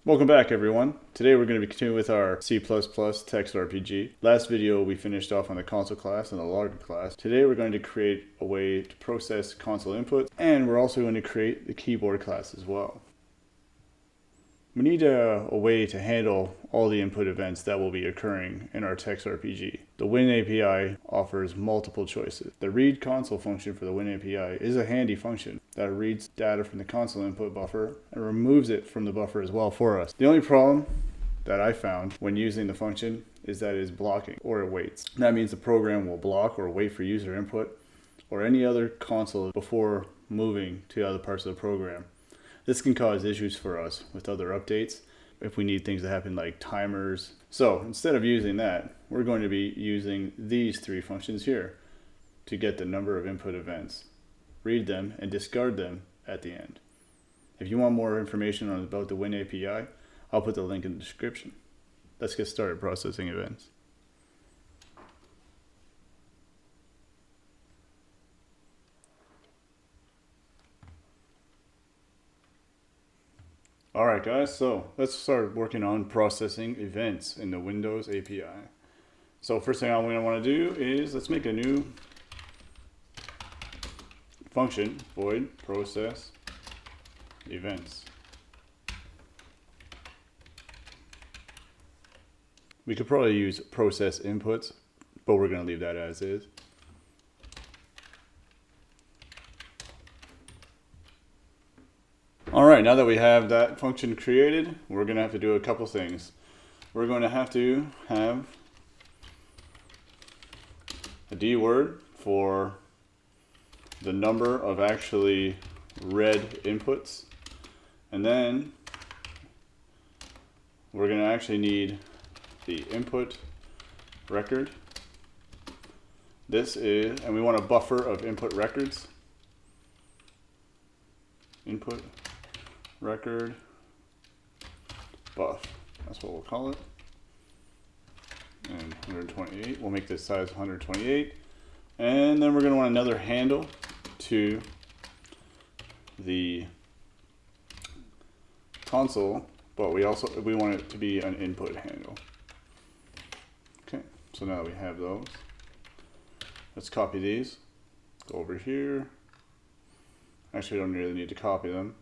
Welcome back, everyone. Today we're going to be continuing with our C++ text RPG. Last video we finished off on the console class and the logger class. Today we're going to create a way to process console input, and we're also going to create the keyboard class as well. We need a way to handle all the input events that will be occurring in our text RPG. The WinAPI offers multiple choices. The ReadConsole function for the WinAPI is a handy function that reads data from the console input buffer and removes it from the buffer as well for us. The only problem that I found when using the function is that it is blocking, or it waits. That means the program will block or wait for user input or any other console before moving to other parts of the program. This can cause issues for us with other updates if we need things to happen like timers. So instead of using that, we're going to be using these three functions here to get the number of input events, read them, and discard them at the end. If you want more information about the WinAPI, I'll put the link in the description. Let's get started processing events. Alright guys, so let's start working on processing events in the Windows API. So first thing I'm going to want to do is let's make a new function, void process events. We could probably use process inputs, but we're going to leave that as is. Alright, now that we have that function created, we're going to have to do a couple things. We're going to have a D word for the number of actually read inputs. And then we're going to actually need the input record. And we want a buffer of input records. Input record buff, that's what we'll call it. And 128, we'll make this size 128. And then we're going to want another handle to the console, but we want it to be an input handle. Okay, so now that we have those, let's copy these, go over here. Actually, we don't really need to copy them.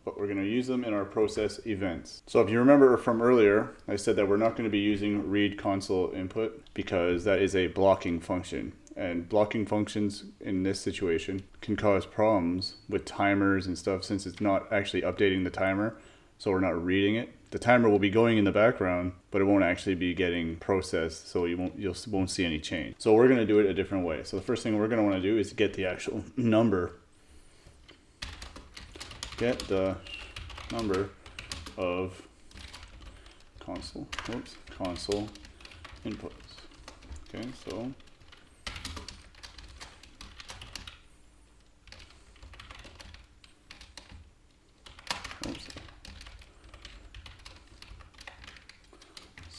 But we're going to use them in our process events. So if you remember from earlier, I said that we're not going to be using ReadConsoleInput because that is a blocking function. And blocking functions in this situation can cause problems with timers and stuff since it's not actually updating the timer, so we're not reading it. The timer will be going in the background, but it won't actually be getting processed, so you won't see any change. So we're going to do it a different way. So the first thing we're going to want to do is get the actual number. Get the number of console inputs. Okay, so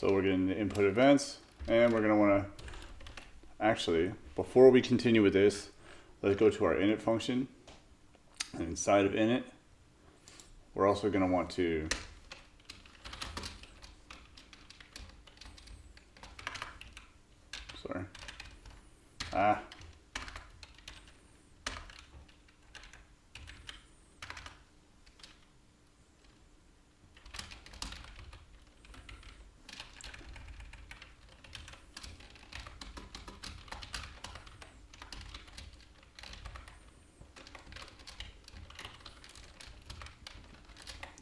we're getting the input events, and we're going to want to actually, before we continue with this, let's go to our init function, and inside of init we're also going to want to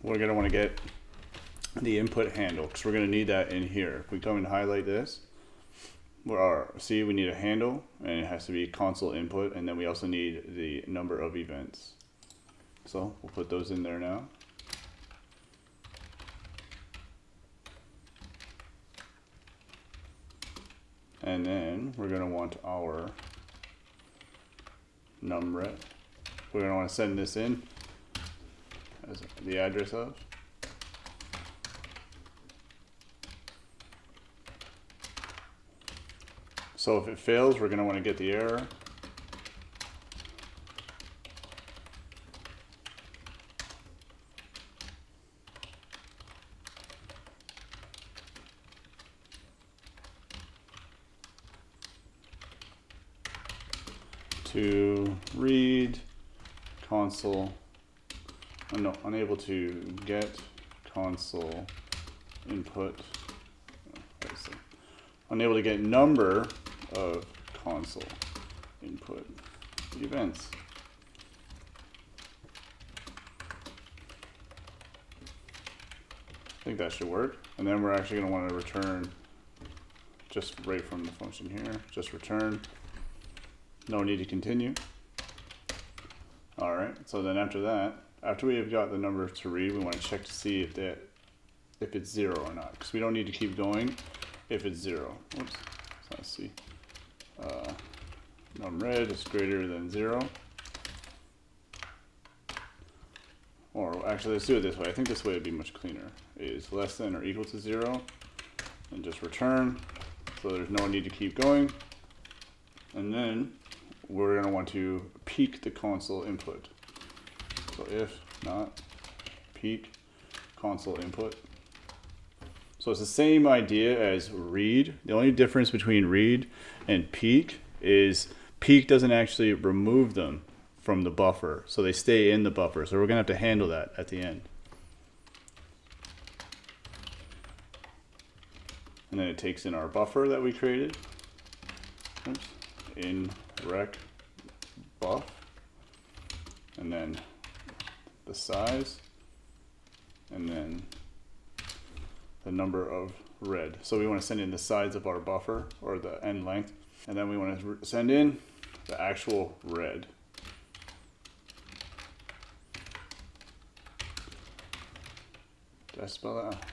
we're going to want to get the input handle because we're going to need that in here. If we come and highlight this, see, we need a handle, and it has to be console input, and then we also need the number of events. So we'll put those in there now. And then we're going to want our numRet. We're going to want to send this in as the address of. So if it fails, we're going to want to get the error. to read console, no, unable to get console input, unable to get number of console input events. I think that should work. And then we're actually going to want to return just right from the function here, just return. No need to continue. All right, so then after that, after we have got the number to read, we want to check to see if it's 0 or not, because we don't need to keep going if it's 0. Oops, so let's see. Num_red is greater than 0. Or actually, let's do it this way. I think this way would be much cleaner. Is less than or equal to 0, and just return. So there's no need to keep going. And then we're going to want to peek the console input. So if not peek console input. So it's the same idea as read. The only difference between read and peek is peek doesn't actually remove them from the buffer, so they stay in the buffer. So we're going to have to handle that at the end. And then it takes in our buffer that we created. Oops. In rec buff, and then the size, and then the number of red. So we want to send in the size of our buffer, or the end length, and then we want to send in the actual red. Did I spell that out?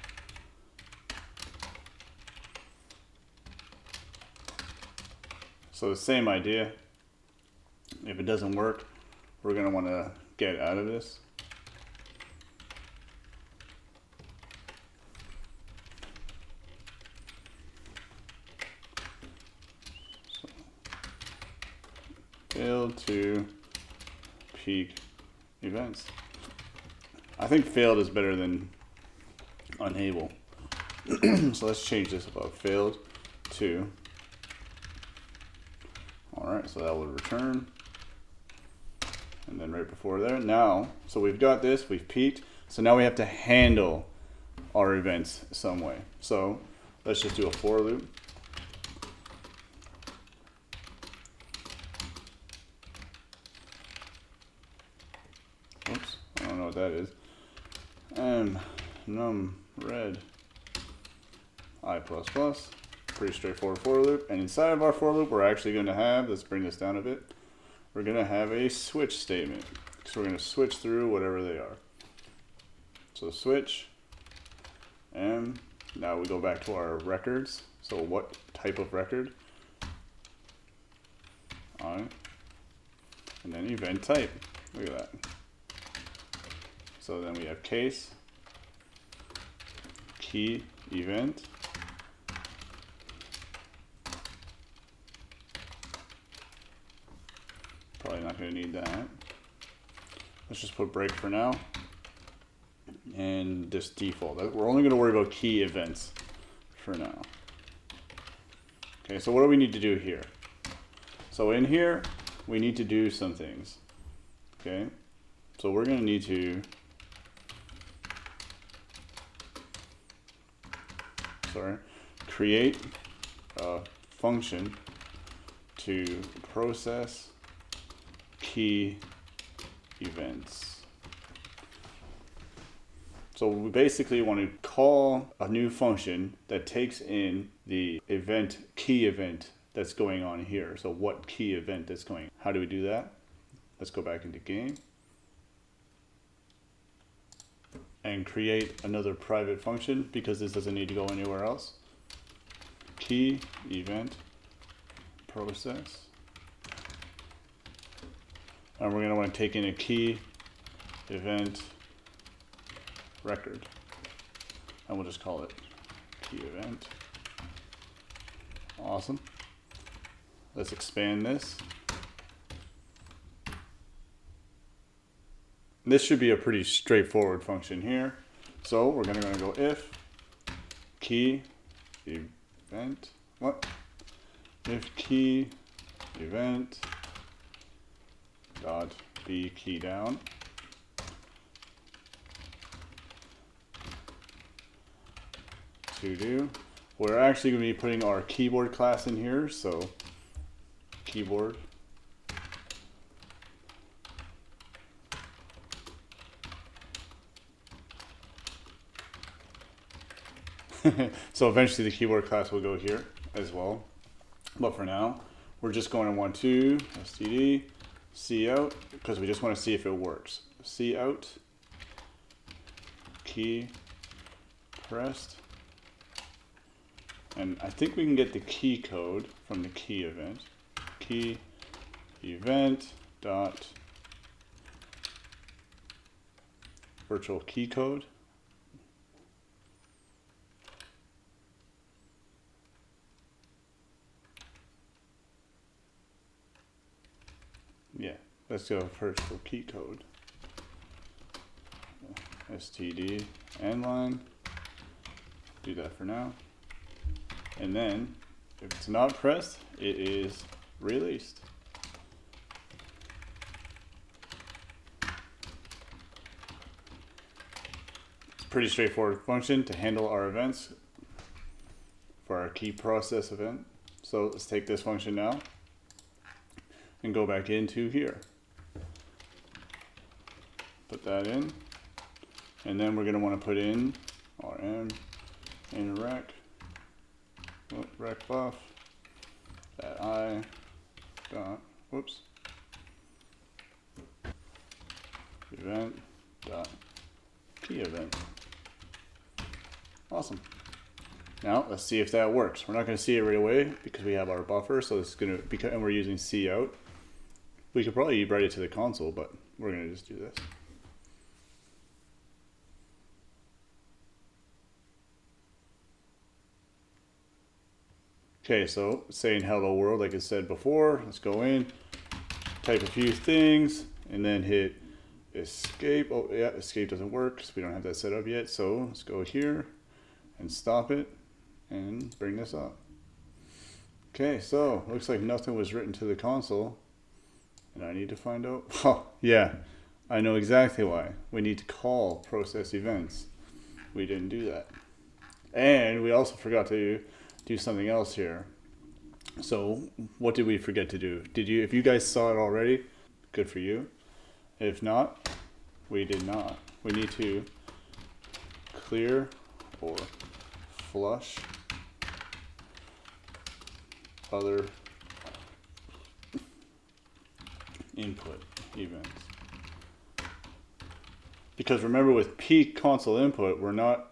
So the same idea. If it doesn't work, we're going to want to get out of this. So, failed to peek events. I think failed is better than unable. So let's change this above. Failed to. Alright, so that will return. And then right before there, now, so we've got this, we've peeked. So now we have to handle our events some way. So let's just do a for loop. Oops, I don't know what that is. Num_red I++. Pretty straightforward for loop. And inside of our for loop, we're actually going to have, let's bring this down a bit, we're going to have a switch statement. So we're going to switch through whatever they are. So switch, and now we go back to our records. So what type of record? And then event type. Look at that. So then we have case, key event, probably not going to need that. Let's just put break for now. And this default. We're only going to worry about key events for now. Okay, so what do we need to do here? So in here, we need to do some things. Okay, so we're going to need to create a function to process key events. So we basically want to call a new function that takes in the event, key event that's going on here. So what key event is going? How do we do that? Let's go back into game and create another private function because this doesn't need to go anywhere else. Key event process. And we're going to want to take in a key event record. And we'll just call it key event. Awesome. Let's expand this. This should be a pretty straightforward function here. So we're going to go if key event, if key event dot b key down. To do. We're actually going to be putting our keyboard class in here, so keyboard. So eventually the keyboard class will go here as well. But for now, we're just going to 1.2 std cout because we just want to see if it works. Cout key pressed. And I think we can get the key code from the key event. Key event dot virtual key code. Yeah, let's go virtual key code. std end line. Do that for now. And then, if it's not pressed, it is released. It's a pretty straightforward function to handle our events for our key process event. So let's take this function now and go back into here. Put that in. And then we're going to want to put in rm in rec. Rec buff that I dot whoops event dot key event. Awesome. Now let's see if that works. We're not going to see it right away because we have our buffer, so it's going to and we're using cout. We could probably write it to the console, but we're going to just do this. Okay, so saying hello world like I said before, let's go in, type a few things, and then hit escape. Oh yeah, escape doesn't work because we don't have that set up yet. So let's go here and stop it and bring this up. Okay, so looks like nothing was written to the console, and I need to find out. Oh yeah, I know exactly why. We need to call process events. We didn't do that. And we also forgot to do something else here. So what did we forget to do? If you guys saw it already, good for you. If not, we did not. We need to clear or flush other input events. Because remember, with console input, we're not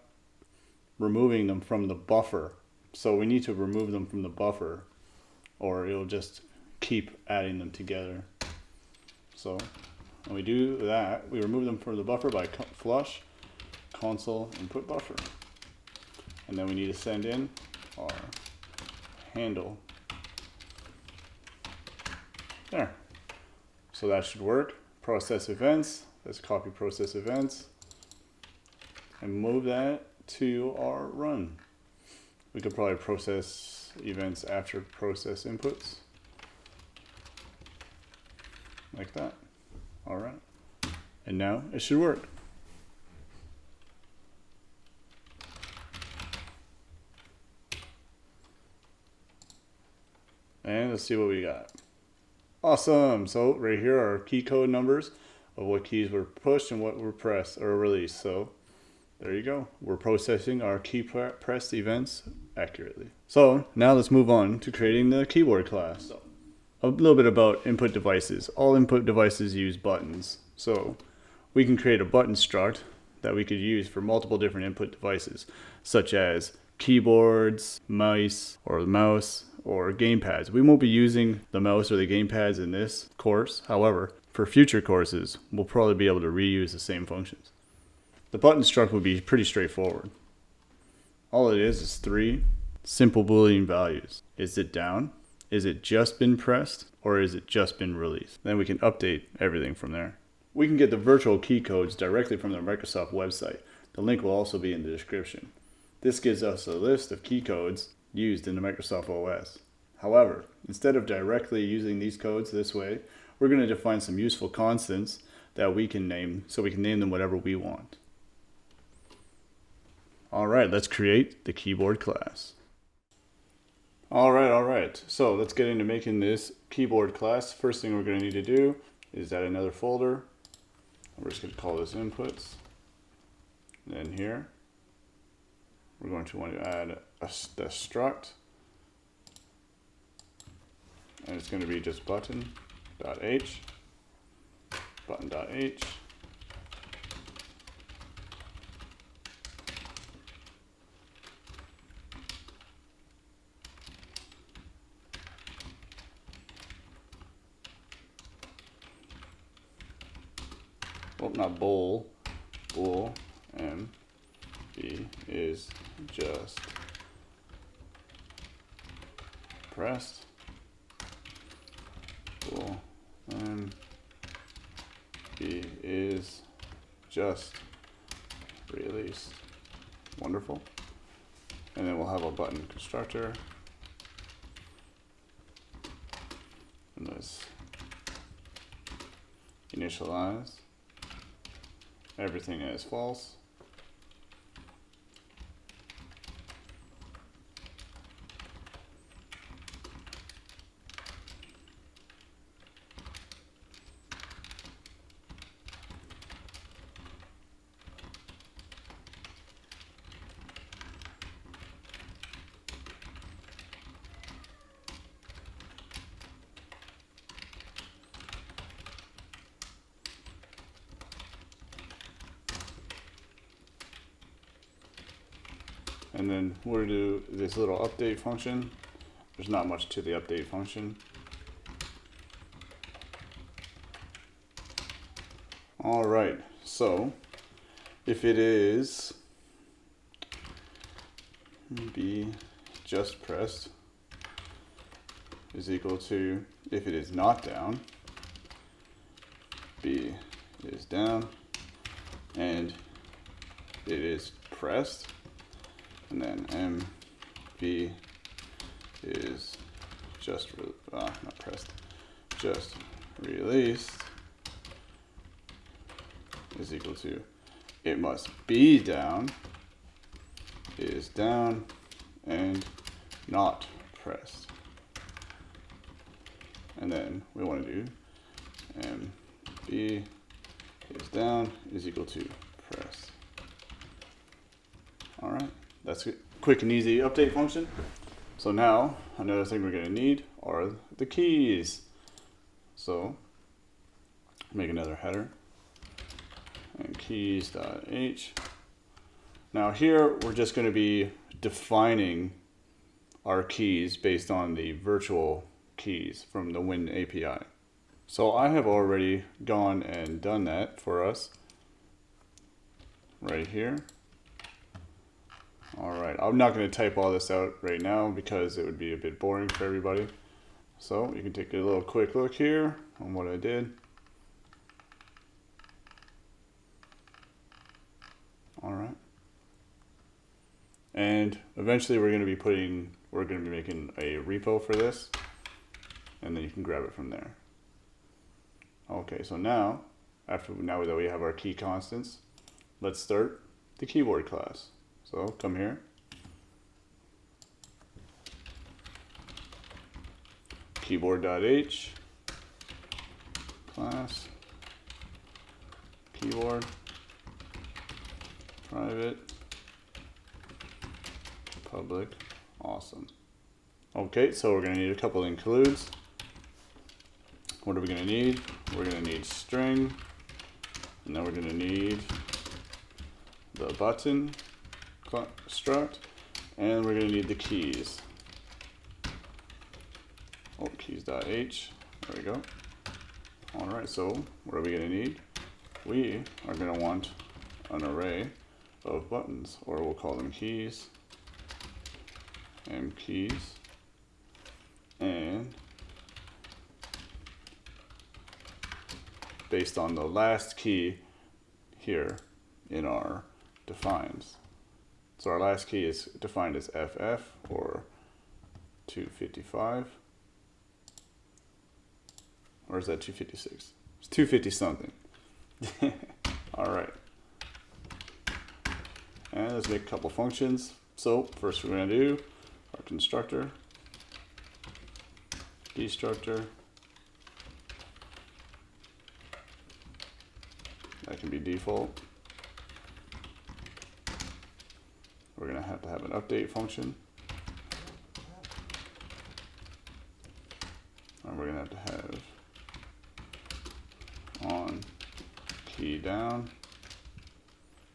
removing them from the buffer. So we need to remove them from the buffer, or it'll just keep adding them together. So when we do that, we remove them from the buffer by flush console input buffer. And then we need to send in our handle. There. So that should work. Process events. Let's copy process events and move that to our run. We could probably process events after process inputs. Like that. All right. And now it should work. And let's see what we got. Awesome. So right here are key code numbers of what keys were pushed and what were pressed or released. So there you go. We're processing our key pressed events accurately. So now let's move on to creating the keyboard class. So a little bit about input devices. All input devices use buttons. So we can create a button struct that we could use for multiple different input devices, such as keyboards, mice, or the mouse, or gamepads. We won't be using the mouse or the gamepads in this course. However, for future courses, we'll probably be able to reuse the same functions. The button struct would be pretty straightforward. All it is 3 simple Boolean values. Is it down? Is it just been pressed? Or is it just been released? Then we can update everything from there. We can get the virtual key codes directly from the Microsoft website. The link will also be in the description. This gives us a list of key codes used in the Microsoft OS. However, instead of directly using these codes this way, we're going to define some useful constants that we can name, so we can name them whatever we want. All right, let's create the keyboard class. All right. So let's get into making this keyboard class. First thing we're going to need to do is add another folder. We're just going to call this inputs. Then here, we're going to want to add the struct. And it's going to be just button.h, button.h. Well, not bool, m, b is just pressed, bool, m, b is just released. Wonderful. And then we'll have a button constructor. And let's initialize everything as false. And then we'll do this little update function. There's not much to the update function. All right, so if it is b just pressed is equal to, if it is not down, b is down, and it is pressed, and then m b is just not pressed, just released, is equal to, it must be down, is down, and not pressed. And then we want to do m b is down is equal to pressed. All right. That's a quick and easy update function. So now, another thing we're going to need are the keys. So, make another header. And keys.h. Now here, we're just going to be defining our keys based on the virtual keys from the Win API. So I have already gone and done that for us right here. All right, I'm not going to type all this out right now because it would be a bit boring for everybody. So you can take a little quick look here on what I did. All right. And eventually we're going to be making a repo for this, and then you can grab it from there. Okay, so now that we have our key constants, let's start the keyboard class. So come here, keyboard.h, class, keyboard, private, public, awesome. Okay, so we're going to need a couple includes. What are we going to need? We're going to need string, and then we're going to need the button struct, and we're going to need the keys. Oh, keys.h, there we go. All right, so what are we going to need? We are going to want an array of buttons, or we'll call them keys, and keys, and based on the last key here in our defines. So our last key is defined as FF, or 255, Or is that 256? It's 250 something. All right. And let's make a couple functions. So first we're going to do our constructor, destructor. That can be default. We're going to have an update function. And we're going to have on key down.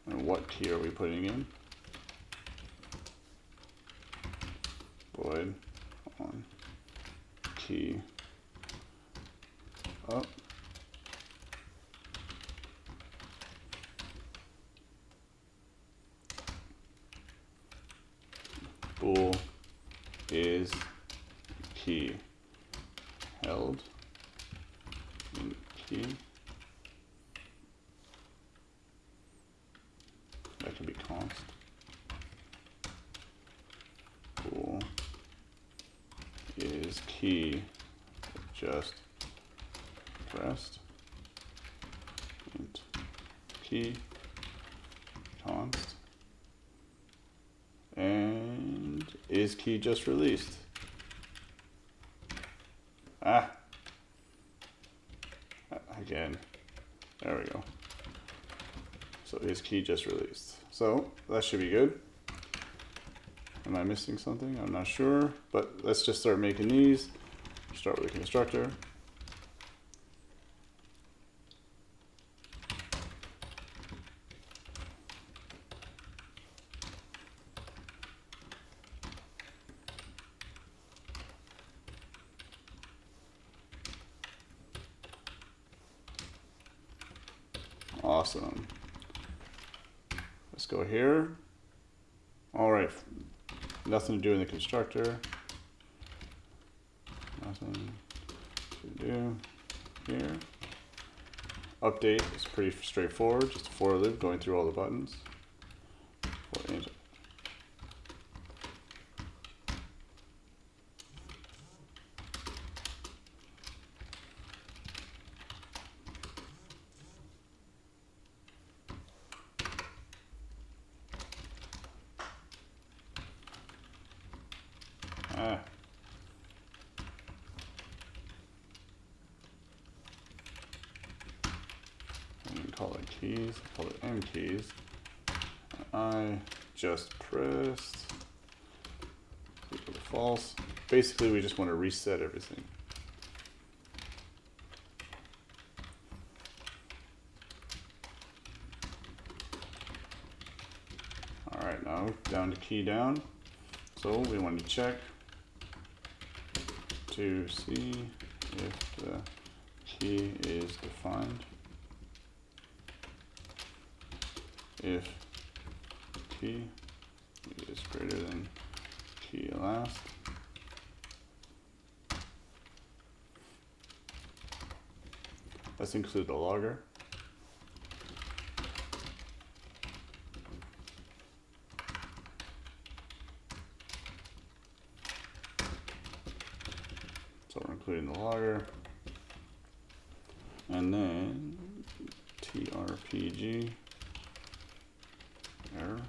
And what key are we putting in? Void on key up. Bool is key held in key. That can be const. Bool is key just pressed int key const. And is key just released? Again, there we go. So is key just released? So that should be good. Am I missing something? I'm not sure, but let's just start making these. Start with the constructor. Awesome. Let's go here. All right, nothing to do in the constructor. Nothing to do here. Update is pretty straightforward, just a for loop going through all the buttons. Call it keys, call it M keys. I just pressed equal to false. Basically, we just want to reset everything. All right, now down to key down. So we want to check to see if the key is defined. If key is greater than key last. Let's include the logger. So we're including the logger. And then TRPG error.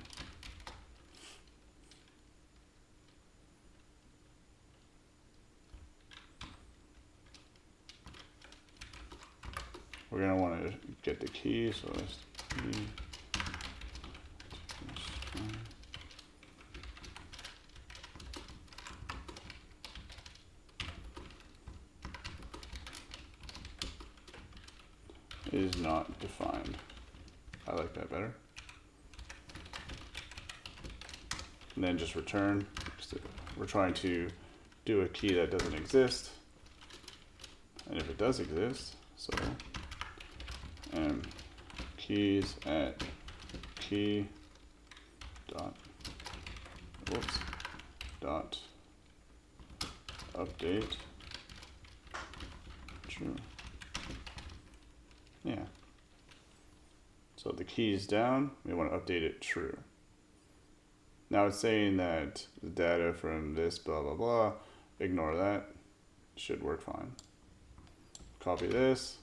We're going to want to get the key, so it's key. Is not defined. I like that better. And then just return. We're trying to do a key that doesn't exist. And if it does exist, so keys at key dot dot update true. Yeah. So the key is down, we want to update it true. Now it's saying that the data from this blah blah blah, ignore that, should work fine. copy this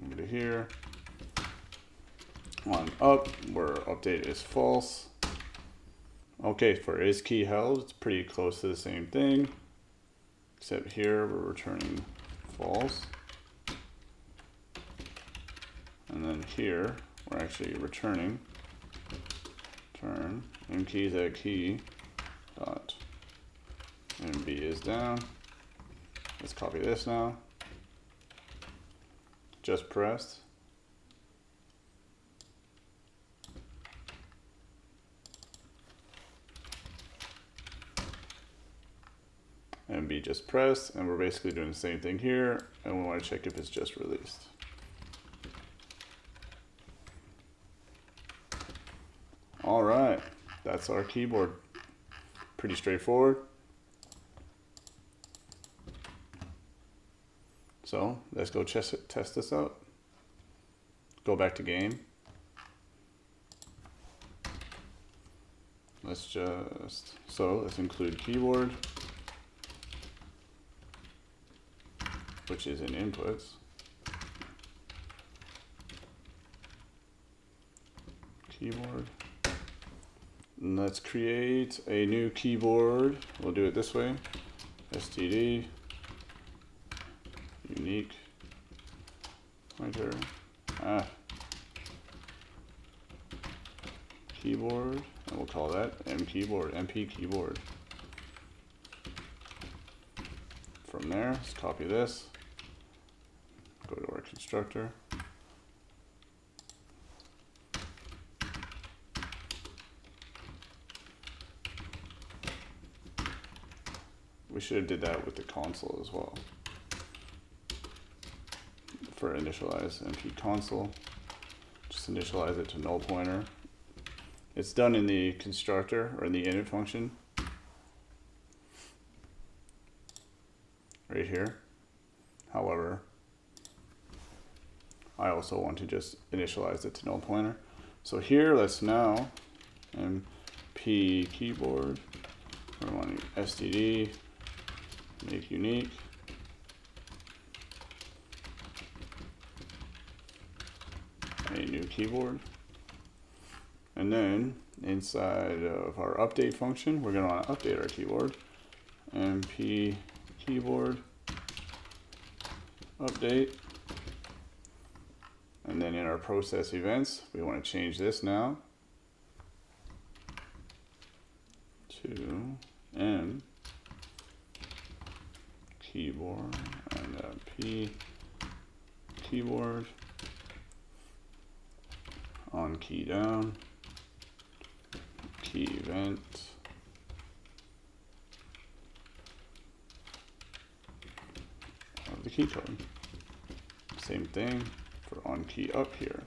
over to here. On up, where update is false. Okay, for is key held, it's pretty close to the same thing, except here we're returning false. And then here, we're actually returning turn mkey is at key dot mb is down. Let's copy this now. Just pressed. MB just pressed, and we're basically doing the same thing here, and we want to check if it's just released. All right, that's our keyboard. Pretty straightforward. So let's go test this out. Go back to game. Let's include keyboard, which is in inputs. Keyboard. And let's create a new keyboard. We'll do it this way. std unique pointer keyboard, and we'll call that MP keyboard. From there, let's copy this. Go to our constructor. We should have did that with the console as well. For initialize MP console, just initialize it to null pointer. It's done in the constructor or in the init function right here. However, I also want to just initialize it to null pointer. So here, let's now MP keyboard. We're wanting std make unique. A new keyboard. And then inside of our update function, we're going to want to update our keyboard. MP keyboard update. And then in our process events, we want to change this now to M keyboard and P keyboard on key down, key event, of the key code. Same thing for on key up here.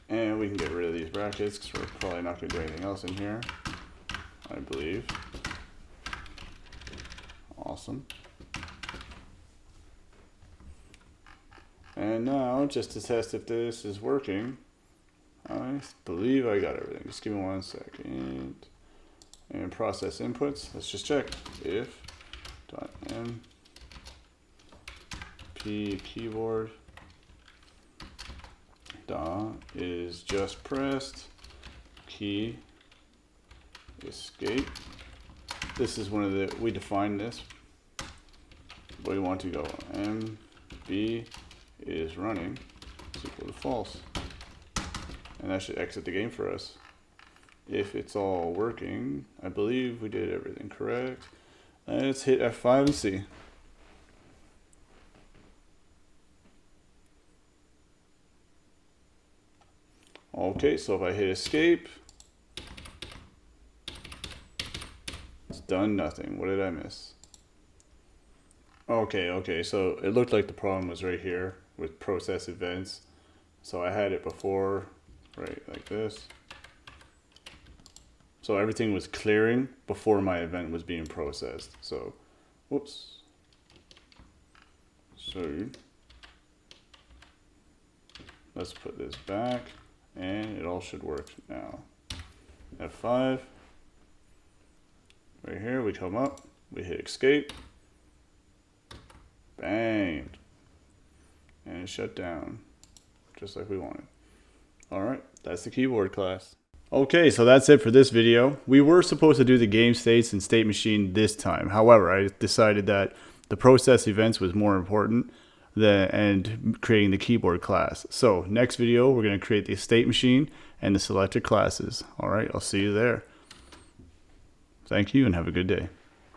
And we can get rid of these brackets because we're probably not going to do anything else in here, I believe. Awesome. And now, just to test if this is working, I believe I got everything. Just give me 1 second. And process inputs. Let's just check if .m p keyboard is just pressed key escape. This is one of the, we defined this, but we want to go mb is running is equal to false, and that should exit the game for us. If it's all working, I believe we did everything correct. Let's hit F5 and see. Okay, so if I hit escape, it's done nothing. What did I miss? Okay, so it looked like the problem was right here with process events. So I had it before, right, like this. So everything was clearing before my event was being processed. So, whoops. So, let's put this back, and it all should work now. F5, Right here, we come up, we hit escape, bang, and it shut down, just like we wanted. All right, that's the keyboard class. Okay, so that's it for this video. We were supposed to do the game states and state machine this time. However, I decided that the process events was more important and creating the keyboard class. So next video, we're going to create the state machine and the selected classes. All right, I'll see you there. Thank you and have a good day.